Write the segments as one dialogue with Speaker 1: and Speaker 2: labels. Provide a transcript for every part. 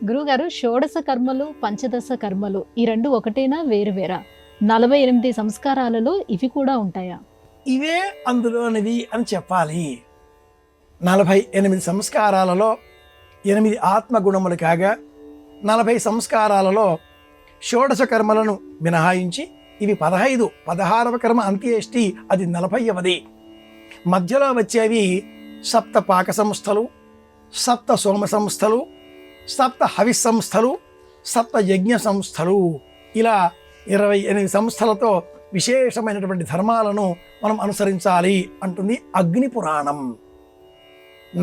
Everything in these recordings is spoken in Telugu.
Speaker 1: గురువుగారు, షోడశ కర్మలు, పంచదశ కర్మలు ఈ రెండు ఒకటేనా, వేరు వేరా? 48 సంస్కారాలలో ఇవి కూడా ఉంటాయా?
Speaker 2: ఇవే అందులోనివి అని చెప్పాలి. 48 సంస్కారాలలో 8 ఆత్మగుణములు కాగా 40 సంస్కారాలలో షోడశ కర్మలను మినహాయించి ఇవి 15. 16వ కర్మ అంత్యేష్టి, అది 40వది. మధ్యలో వచ్చేవి సప్త పాక సంస్థలు, సప్త సోమ సంస్థలు, సప్త హవిస్ సంస్థలు, సప్త యజ్ఞ సంస్థలు. ఇలా 28 సంస్థలతో విశేషమైనటువంటి ధర్మాలను మనం అనుసరించాలి అంటుంది అగ్ని పురాణం.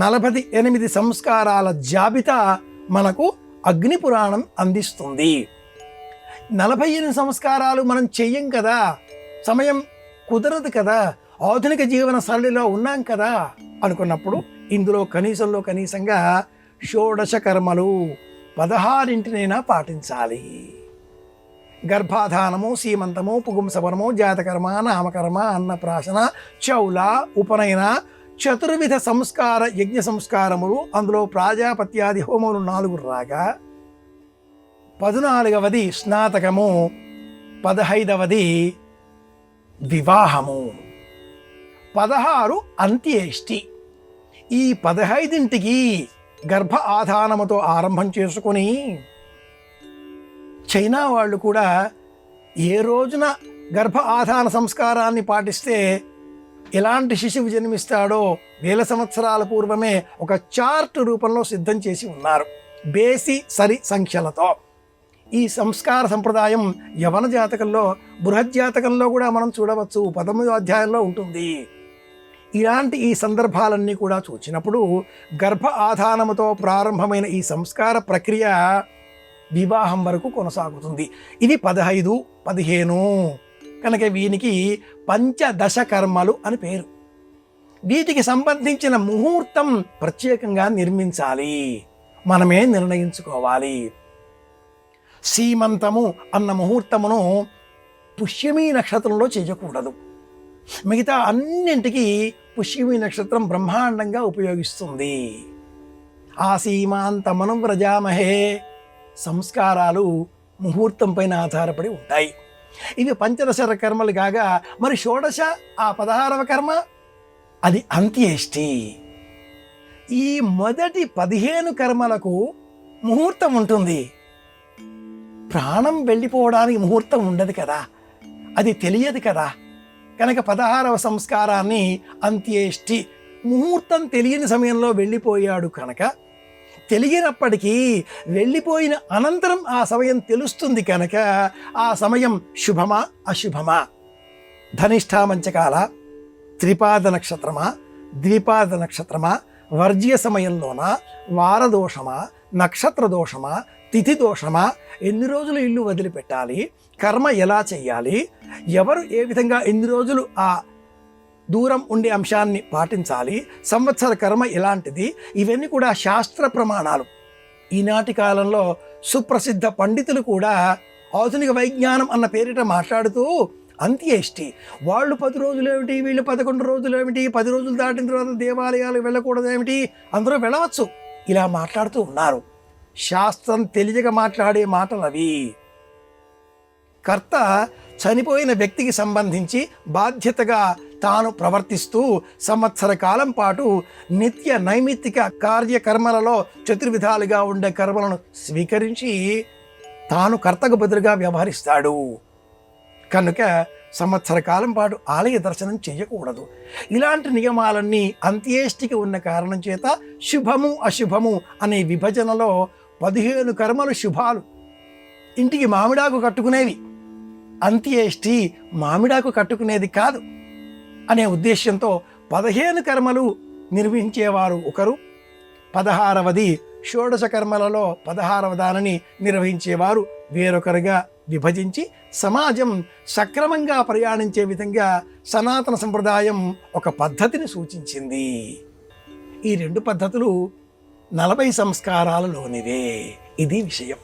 Speaker 2: 48 సంస్కారాల జాబితా మనకు అగ్ని పురాణం అందిస్తుంది. 48 సంస్కారాలు మనం చెయ్యం కదా, సమయం కుదరదు కదా, ఆధునిక జీవన శైలిలో ఉన్నాం కదా అనుకున్నప్పుడు ఇందులో కనీసంగా షోడశ కర్మలు 16 పాటించాలి. గర్భాధానము, సీమంతము, పుగుంసవనము, జాతకర్మ, నామకర్మ, అన్నప్రాశన, చౌల, ఉపనయన, చతుర్విధ సంస్కార యజ్ఞ సంస్కారములు, అందులో ప్రాజాపత్యాది హోమములు 4 రాగా 14వది స్నాతకము, 15వది వివాహము, 16 అంత్యేష్టి. ఈ 15కి గర్భ ఆధానముతో ఆరంభం చేసుకొని చైనా వాళ్ళు కూడా ఏ రోజున గర్భ ఆధాన సంస్కారాన్ని పాటిస్తే ఎలాంటి శిశువు జన్మిస్తాడో వేల సంవత్సరాల పూర్వమే ఒక చార్ట్ రూపంలో సిద్ధం చేసి ఉన్నారు, బేసి సరి సంఖ్యలతో. ఈ సంస్కార సంప్రదాయం యవన జాతకంలో, బృహజ్జాతకంలో కూడా మనం చూడవచ్చు, 19వ అధ్యాయంలో ఉంటుంది. ఇలాంటి ఈ సందర్భాలన్నీ కూడా చూచినప్పుడు గర్భ ఆధానముతో ప్రారంభమైన ఈ సంస్కార ప్రక్రియ వివాహం వరకు కొనసాగుతుంది. ఇది 15, 15 కనుక వీనికి పంచదశ కర్మలు అని పేరు. వీటికి సంబంధించిన ముహూర్తం ప్రత్యేకంగా నిర్మించాలి, మనమే నిర్ణయించుకోవాలి. సీమంతము అన్న ముహూర్తమును పుష్యమీ నక్షత్రంలో చేయకూడదు. మిగతా అన్నింటికి పుష్యమీ నక్షత్రం బ్రహ్మాండంగా ఉపయోగిస్తుంది. ఆ సీమాంతమను వ్రజామహే సంస్కారాలు ముహూర్తం పైన ఆధారపడి ఉంటాయి. ఇవి పంచదశ కర్మలు కాగా మరి షోడశ, ఆ 16వ కర్మ, అది అంత్యేష్టి. ఈ మొదటి 15 కర్మలకు ముహూర్తం ఉంటుంది. ప్రాణం వెళ్ళిపోవడానికి ముహూర్తం ఉండదు కదా, అది తెలియదు కదా. కనుక 16వ సంస్కారాన్ని అంత్యేష్టి, ముహూర్తం తెలియని సమయంలో వెళ్ళిపోయాడు కనుక, తెలియనప్పటికీ వెళ్ళిపోయిన అనంతరం ఆ సమయం తెలుస్తుంది కనుక ఆ సమయం శుభమా అశుభమా, ధనిష్ఠా మంచకాల, త్రిపాద నక్షత్రమా, ద్విపాద నక్షత్రమా, వర్జ్య సమయంలోనా, వారదోషమా, నక్షత్ర దోషమా, తిథి దోషమా, ఎన్ని రోజులు ఇల్లు వదిలిపెట్టాలి, కర్మ ఎలా చెయ్యాలి, ఎవరు ఏ విధంగా ఎన్ని రోజులు ఆ దూరం ఉండే అంశాన్ని పాటించాలి, సంవత్సర కర్మ ఎలాంటిది, ఇవన్నీ కూడా శాస్త్ర ప్రమాణాలు. ఈనాటి కాలంలో సుప్రసిద్ధ పండితులు కూడా ఆధునిక వైజ్ఞానం అన్న పేరిట మాట్లాడుతూ అంత్యేష్టి, వాళ్ళు 10 రోజులు ఏమిటి, వీళ్ళు 11 రోజులు ఏమిటి, 10 రోజులు దాటిన తర్వాత దేవాలయాలు వెళ్ళకూడదు ఏమిటి, అందరూ వెళ్ళవచ్చు, ఇలా మాట్లాడుతూ ఉన్నారు. శాస్త్రం తెలియక మాట్లాడే మాటలు అవి. కర్త చనిపోయిన వ్యక్తికి సంబంధించి బాధ్యతగా తాను ప్రవర్తిస్తూ సంవత్సర కాలం పాటు నిత్య నైమిత్తిక కార్యకర్మలలో చతుర్విధాలుగా ఉండే కర్మలను స్వీకరించి తాను కర్తకు బదులుగా వ్యవహరిస్తాడు. కనుక సంవత్సర కాలం పాటు ఆలయ దర్శనం చేయకూడదు. ఇలాంటి నియమాలన్నీ అంత్యేష్టికి ఉన్న కారణం చేత శుభము అశుభము అనే విభజనలో 15 కర్మలు శుభాలు, ఇంటికి మామిడాకు కట్టుకునేవి. అంత్యేష్టి మామిడాకు కట్టుకునేది కాదు అనే ఉద్దేశ్యంతో 15 కర్మలు నిర్వహించేవారు ఒకరు, 16వది షోడశ కర్మలలో 16వ దానిని నిర్వహించేవారు వేరొకరుగా విభజించి సమాజం సక్రమంగా ప్రయాణించే విధంగా సనాతన సంప్రదాయం ఒక పద్ధతిని సూచించింది. ఈ 2 పద్ధతులు 40 సంస్కారాలలోనివే. ఇది విషయం.